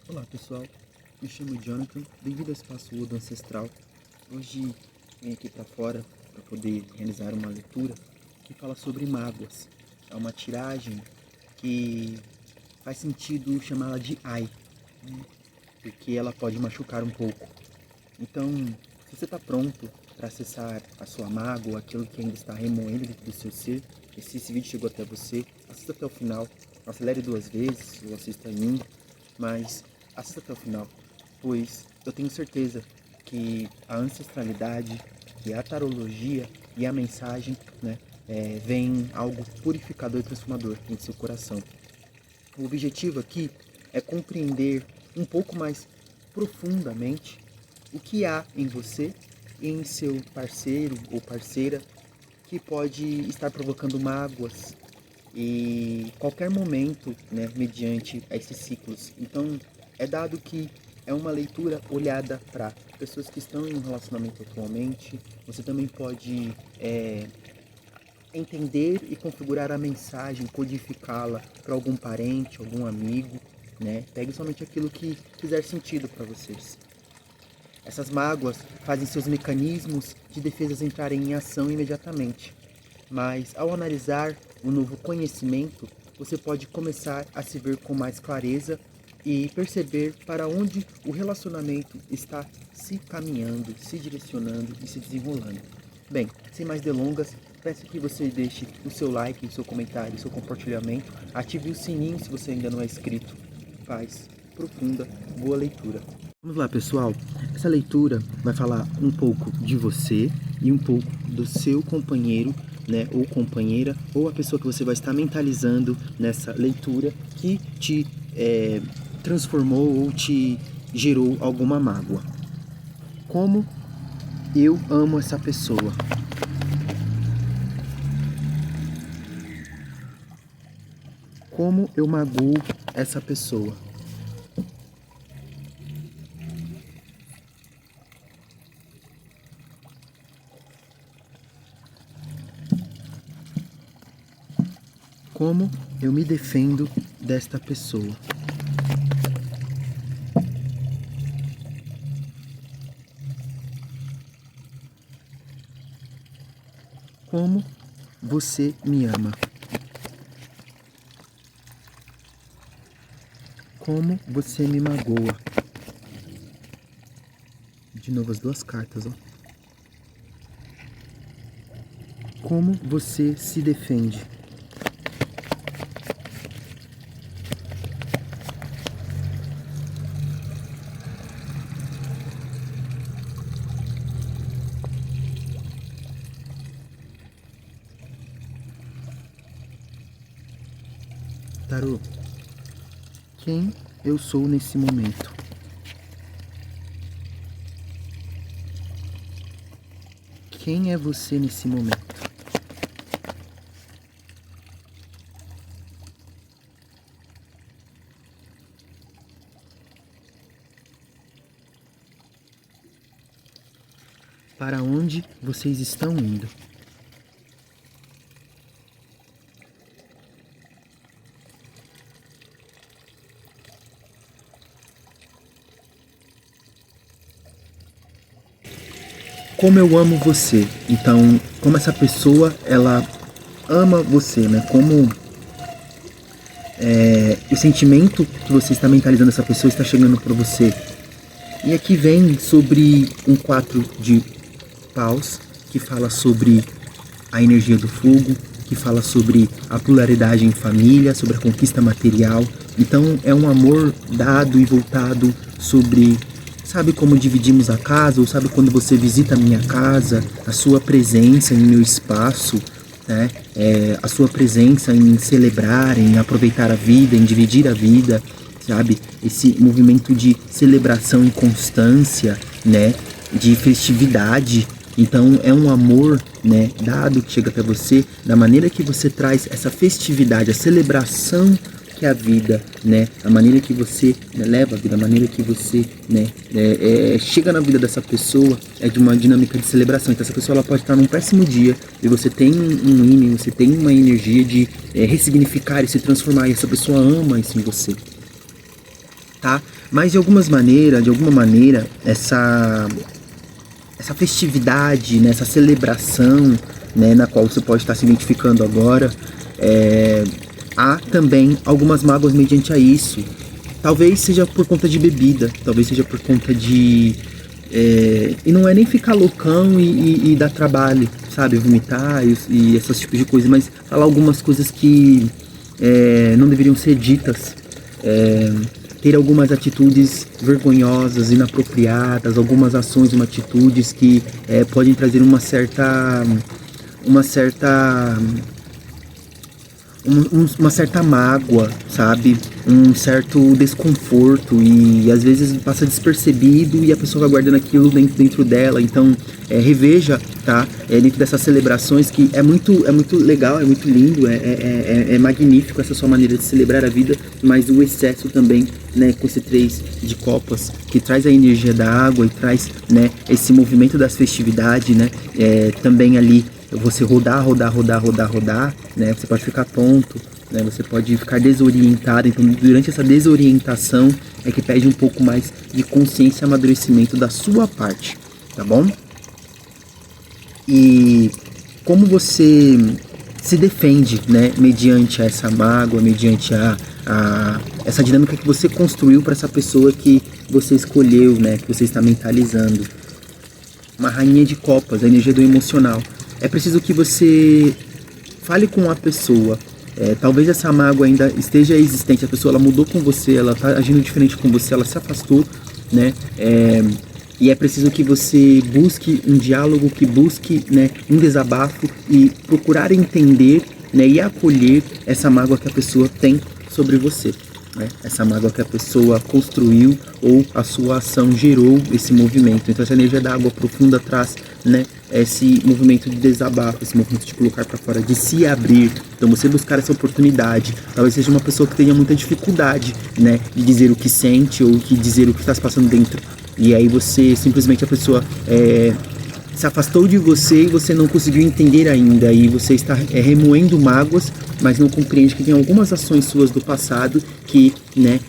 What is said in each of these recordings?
Olá pessoal, me chamo Jonathan, bem-vindo ao Espaço Odo Ancestral. Hoje vim aqui para fora para poder realizar uma leitura que fala sobre mágoas. É uma tiragem que faz sentido chamá-la de Ai, né? Porque ela pode machucar um pouco. Então, se você está pronto para acessar a sua mágoa, aquilo que ainda está remoendo dentro do seu ser, e se esse vídeo chegou até você, assista até o final, acelere 2 vezes ou assista em um, mas assista até o final, pois eu tenho certeza que a ancestralidade, que a tarologia e a mensagem, né, vem algo purificador e transformador em seu coração. O objetivo aqui é compreender um pouco mais profundamente o que há em você e em seu parceiro ou parceira que pode estar provocando mágoas e qualquer momento, né, mediante esses ciclos. Então, é dado que é uma leitura olhada para pessoas que estão em um relacionamento atualmente. Você também pode entender e configurar a mensagem, codificá-la para algum parente, algum amigo, né? Pegue somente aquilo que fizer sentido para vocês. Essas mágoas fazem seus mecanismos de defesa entrarem em ação imediatamente. Mas ao analisar o novo conhecimento, você pode começar a se ver com mais clareza e perceber para onde o relacionamento está se caminhando, se direcionando e se desenrolando. Bem, sem mais delongas, peço que você deixe o seu like, o seu comentário, o seu compartilhamento, ative o sininho se você ainda não é inscrito. Paz profunda, boa leitura. Vamos lá, pessoal. Essa leitura vai falar um pouco de você e um pouco do seu companheiro, né, ou companheira, ou a pessoa que você vai estar mentalizando nessa leitura que te transformou ou te gerou alguma mágoa. Como eu amo essa pessoa. Como eu magoo essa pessoa. Como eu me defendo desta pessoa. Como você me ama. Como você me magoa. De novo as 2 cartas, ó. Como você se defende. Tarô, quem eu sou nesse momento? Quem é você nesse momento? Para onde vocês estão indo? Como eu amo você. Então, como essa pessoa, ela ama você, né? Como o sentimento que você está mentalizando essa pessoa está chegando para você. E aqui vem sobre um 4 de paus, que fala sobre a energia do fogo, que fala sobre a pluralidade em família, sobre a conquista material. Então, é um amor dado e voltado sobre... Sabe como dividimos a casa? Ou sabe quando você visita a minha casa? A sua presença em meu espaço, né? A sua presença em celebrar, em aproveitar a vida, em dividir a vida, sabe? Esse movimento de celebração e constância, né? De festividade. Então é um amor, né, dado que chega até você, da maneira que você traz essa festividade, a celebração que é a vida, né, a maneira que você, né, leva a vida, a maneira que você, né, chega na vida dessa pessoa é de uma dinâmica de celebração. Então essa pessoa ela pode estar num péssimo dia e você tem um ímã, você tem uma energia de ressignificar e se transformar, e essa pessoa ama isso em você. tá? Mas de alguma maneira, essa festividade, né, essa celebração, né, na qual você pode estar se identificando agora, há também algumas mágoas mediante a isso. Talvez seja por conta de bebida, talvez seja por conta de... e não é nem ficar loucão e dar trabalho, sabe? Vomitar e esses tipos de coisas, mas falar algumas coisas que não deveriam ser ditas. Ter algumas atitudes vergonhosas, inapropriadas, algumas ações, atitudes que podem trazer uma certa mágoa, sabe? Um certo desconforto e às vezes passa despercebido e a pessoa vai guardando aquilo dentro dela. Então reveja, tá? Dentro dessas celebrações que é muito legal, é muito lindo, é magnífico essa sua maneira de celebrar a vida, mas o excesso também, né, com esse 3 de copas, que traz a energia da água e traz, né, esse movimento das festividades, né, também ali você rodar, né, você pode ficar tonto, né, você pode ficar desorientado. Então durante essa desorientação é que pede um pouco mais de consciência e amadurecimento da sua parte, tá bom? E como você se defende, né, mediante essa mágoa, mediante essa dinâmica que você construiu para essa pessoa que você escolheu, né, que você está mentalizando. Uma rainha de copas, a energia do emocional. É preciso que você fale com a pessoa. Talvez essa mágoa ainda esteja existente, a pessoa ela mudou com você, ela está agindo diferente com você, ela se afastou, né? E é preciso que você busque um diálogo, que busque, né, um desabafo e procurar entender, né, e acolher essa mágoa que a pessoa tem sobre você, né? Essa mágoa que a pessoa construiu ou a sua ação gerou esse movimento. Então essa energia da água profunda traz, né, esse movimento de desabafo, esse movimento de colocar para fora, de se abrir. Então você buscar essa oportunidade. Talvez seja uma pessoa que tenha muita dificuldade, né, de dizer o que sente ou de dizer o que está se passando dentro. E aí você, simplesmente a pessoa se afastou de você e você não conseguiu entender ainda. E você está remoendo mágoas, mas não compreende que tem algumas ações suas do passado que, né,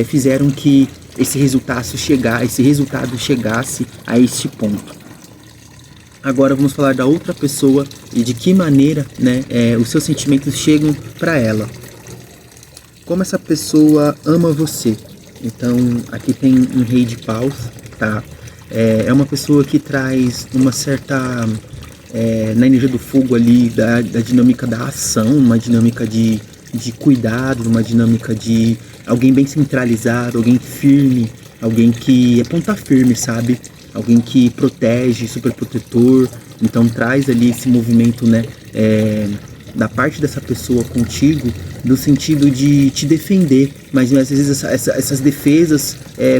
fizeram que esse resultado chegasse a este ponto. Agora vamos falar da outra pessoa e de que maneira, né, os seus sentimentos chegam para ela. Como essa pessoa ama você. Então aqui tem um rei de paus, tá? É uma pessoa que traz uma certa, na energia do fogo ali, da dinâmica da ação, uma dinâmica de cuidado, uma dinâmica de alguém bem centralizado, alguém firme, alguém que é ponta firme, sabe? Alguém que protege, super protetor. Então traz ali esse movimento, né, da parte dessa pessoa contigo, no sentido de te defender, mas às vezes essas defesas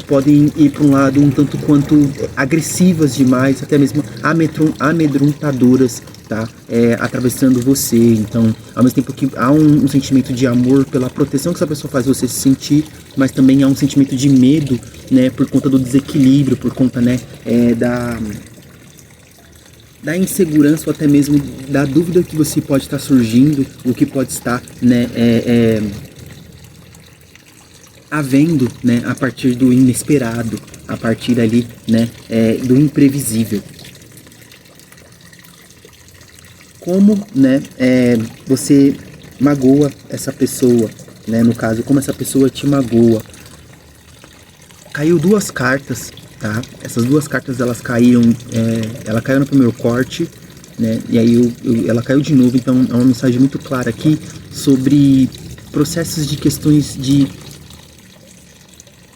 podem ir para um lado um tanto quanto agressivas demais, até mesmo amedrontadoras, tá? Atravessando você. Então, ao mesmo tempo que há um sentimento de amor pela proteção que essa pessoa faz você se sentir, mas também há um sentimento de medo, né, por conta do desequilíbrio, por conta, né, da insegurança ou até mesmo da dúvida que você pode estar surgindo, o que pode estar, né, havendo, né, a partir do inesperado, a partir ali, né, do imprevisível. Como, né, você magoa essa pessoa, né, no caso, como essa pessoa te magoa. Caiu 2 cartas, tá? Essas 2 cartas elas caíram, ela caiu no primeiro corte, né? E aí ela caiu de novo. Então é uma mensagem muito clara aqui sobre processos de questões de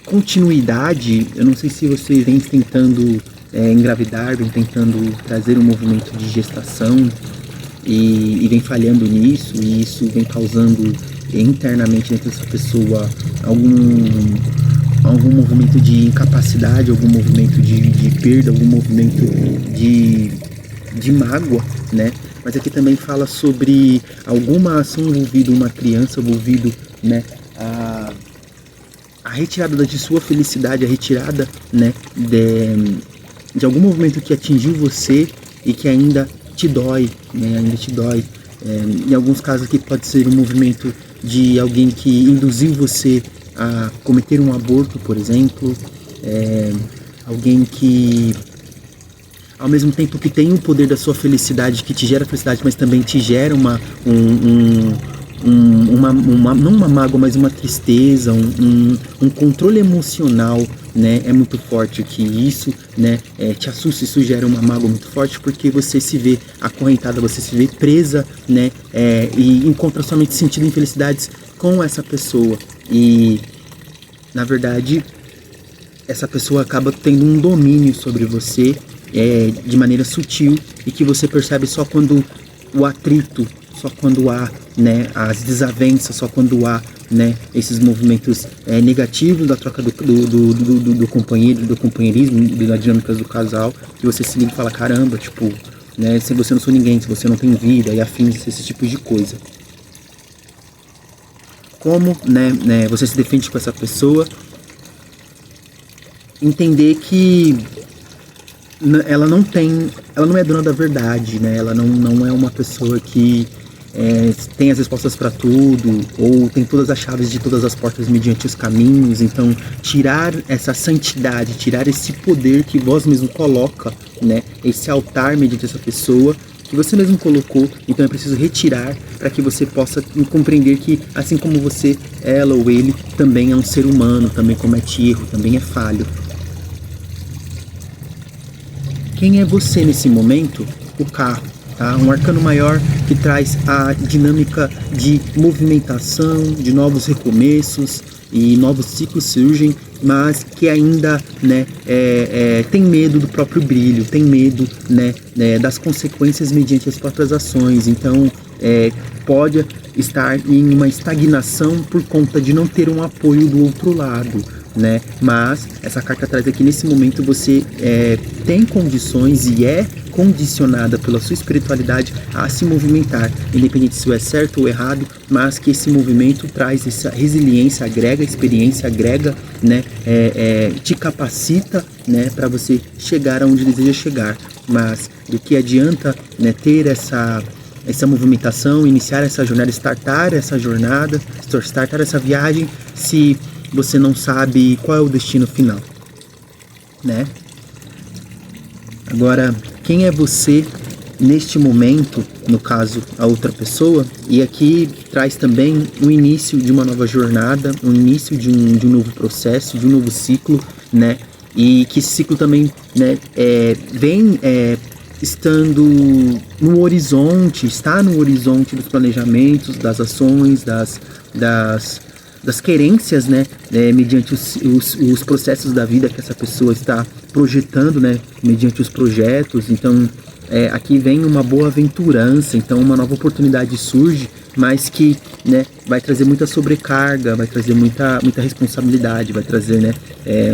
continuidade. Eu não sei se você vem tentando engravidar, vem tentando trazer um movimento de gestação e vem falhando nisso, e isso vem causando internamente dentro dessa pessoa algum movimento de incapacidade, algum movimento de perda, algum movimento de mágoa, né? Mas aqui também fala sobre alguma ação envolvida, uma criança envolvida, né? A retirada de sua felicidade, a retirada, né, de algum movimento que atingiu você e que ainda te dói, né? Ainda te dói. Em alguns casos aqui pode ser um movimento de alguém que induziu você a cometer um aborto, por exemplo, alguém que, ao mesmo tempo que tem o poder da sua felicidade, que te gera felicidade, mas também te gera não uma mágoa, mas uma tristeza, um controle emocional, né? É muito forte que isso, né, te assusta, isso gera uma mágoa muito forte, porque você se vê acorrentada, você se vê presa, né, e encontra somente sentido em felicidades com essa pessoa. E, na verdade, essa pessoa acaba tendo um domínio sobre você de maneira sutil, e que você percebe só quando o atrito, só quando há, né, as desavenças, só quando há, né, esses movimentos negativos da troca do companheiro, do companheirismo, das dinâmicas do casal, que você se liga e fala, caramba, tipo, né, se você não sou ninguém, se você não tem vida e afins, esse tipo de coisa. Como, né, você se defende com essa pessoa? Entender que ela não é dona da verdade, né? Ela não é uma pessoa que tem as respostas para tudo, ou tem todas as chaves de todas as portas mediante os caminhos. Então, tirar essa santidade, tirar esse poder que vós mesmo coloca, né? Esse altar mediante essa pessoa que você mesmo colocou, então é preciso retirar para que você possa compreender que, assim como você, ela ou ele, também é um ser humano, também comete erro, também é falho. Quem é você nesse momento? O carro, tá? Um arcano maior que traz a dinâmica de movimentação, de novos recomeços, e novos ciclos surgem, mas que ainda, né, tem medo do próprio brilho, tem medo, né, das consequências mediante as próprias ações. Então pode estar em uma estagnação por conta de não ter um apoio do outro lado, né? Mas essa carta traz aqui, nesse momento você tem condições e é condicionada pela sua espiritualidade a se movimentar, independente se é certo ou errado, mas que esse movimento traz essa resiliência, agrega experiência, agrega, né, te capacita, né, para você chegar aonde deseja chegar. Mas do que adianta, né, ter essa movimentação, iniciar essa jornada, startar essa viagem, se você não sabe qual é o destino final, né? Agora, quem é você neste momento, no caso, a outra pessoa? E aqui traz também o início de uma nova jornada, o início de um novo processo, de um novo ciclo, né? E que esse ciclo também, né, vem estando no horizonte, está no horizonte dos planejamentos, das ações, das querências, né, mediante os processos da vida que essa pessoa está projetando, né, mediante os projetos. Então, aqui vem uma boa aventurança, então uma nova oportunidade surge, mas que, né, vai trazer muita sobrecarga, vai trazer muita responsabilidade, vai trazer, né,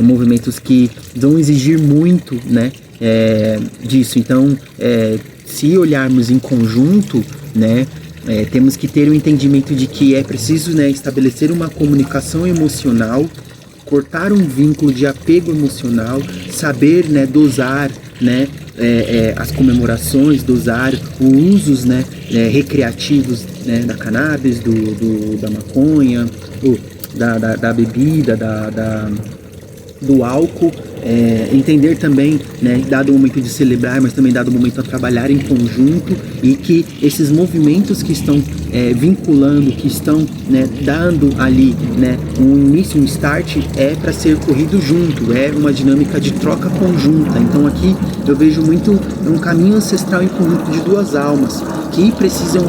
movimentos que vão exigir muito, né, disso. Então, se olharmos em conjunto, né, temos que ter o entendimento de que é preciso, né, estabelecer uma comunicação emocional, cortar um vínculo de apego emocional, saber, né, dosar, né, as comemorações, dosar os usos, né, recreativos, né, da cannabis, da maconha, da bebida, do álcool. Entender também, né, dado o momento de celebrar, mas também dado o momento a trabalhar em conjunto, e que esses movimentos que estão vinculando, que estão, né, dando ali, né, um início, um start, para ser corrido junto, é uma dinâmica de troca conjunta. Então aqui eu vejo muito um caminho ancestral em conjunto de duas almas que precisam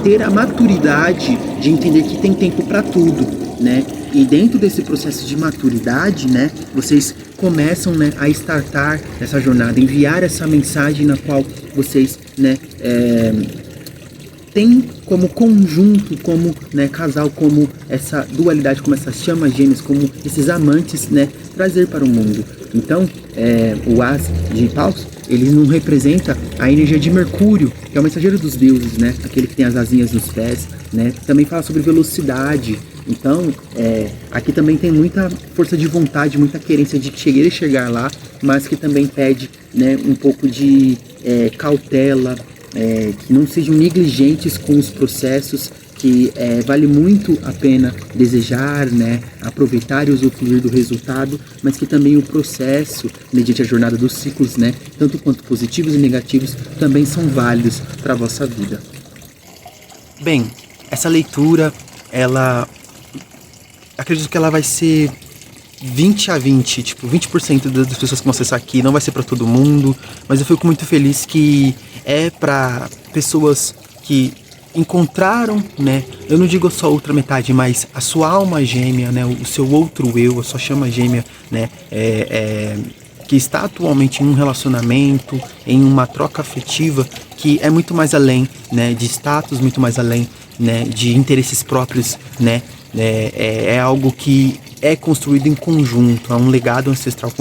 ter a maturidade de entender que tem tempo para tudo, né? E dentro desse processo de maturidade, né, vocês começam, né, a startar essa jornada, enviar essa mensagem na qual vocês, né, têm como conjunto, como, né, casal, como essa dualidade, como essas chamas gêmeas, como esses amantes, né, trazer para o mundo. Então, o As de Paus, ele não representa a energia de Mercúrio, que é o mensageiro dos deuses, né, aquele que tem as asinhas nos pés, né, também fala sobre velocidade. Então, aqui também tem muita força de vontade, muita querência de querer chegar lá, mas que também pede, né, um pouco de cautela, que não sejam negligentes com os processos, porque vale muito a pena desejar, né, aproveitar e usufruir do resultado, mas que também o processo, mediante a jornada dos ciclos, né, tanto quanto positivos e negativos, também são válidos para a vossa vida. Bem, essa leitura, acredito que ela vai ser 20 a 20, tipo, 20% das pessoas que vão acessar aqui, não vai ser para todo mundo, mas eu fico muito feliz que é para pessoas que encontraram, né, eu não digo só outra metade, mas a sua alma gêmea, né, o seu outro eu, a sua chama gêmea, né, que está atualmente em um relacionamento, em uma troca afetiva, que é muito mais além, né, de status, muito mais além, né, de interesses próprios, né, é algo que é construído em conjunto, é um legado ancestral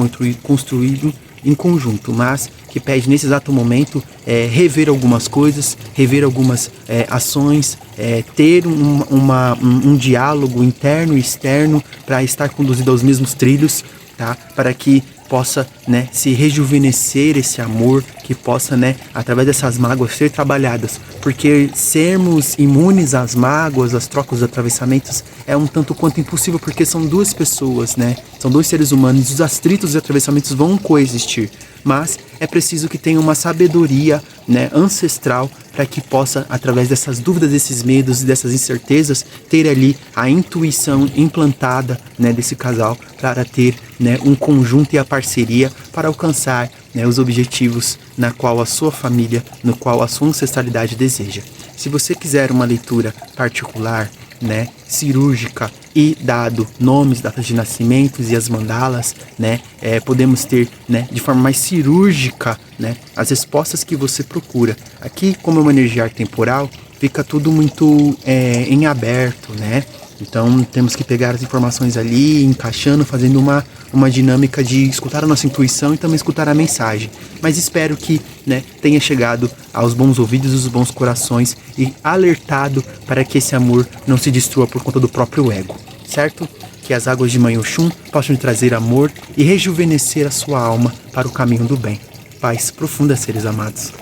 construído em conjunto, mas que pede nesse exato momento rever algumas coisas, rever algumas ações, ter um diálogo interno e externo para estar conduzido aos mesmos trilhos, tá? Para que possa, né, se rejuvenescer esse amor, que possa, né, através dessas mágoas ser trabalhadas, porque sermos imunes às mágoas, às trocas, aos atravessamentos é um tanto quanto impossível, porque são duas pessoas, né, são dois seres humanos, os atritos e atravessamentos vão coexistir, mas é preciso que tenha uma sabedoria, né, ancestral, para que possa, através dessas dúvidas, desses medos e dessas incertezas, ter ali a intuição implantada, né, desse casal para ter, né, um conjunto e a parceria para alcançar, né, os objetivos na qual a sua família, no qual a sua ancestralidade deseja. Se você quiser uma leitura particular, né, cirúrgica e dado nomes, datas de nascimentos e as mandalas, né, podemos ter, né, de forma mais cirúrgica, né, as respostas que você procura. Aqui, como é uma energia temporal, fica tudo muito em aberto, né? Então temos que pegar as informações ali, encaixando, fazendo uma dinâmica de escutar a nossa intuição e também escutar a mensagem. Mas espero que, né, tenha chegado aos bons ouvidos e aos bons corações e alertado para que esse amor não se destrua por conta do próprio ego, certo? Que as águas de Mãe Oxum possam lhe trazer amor e rejuvenescer a sua alma para o caminho do bem. Paz profunda, seres amados.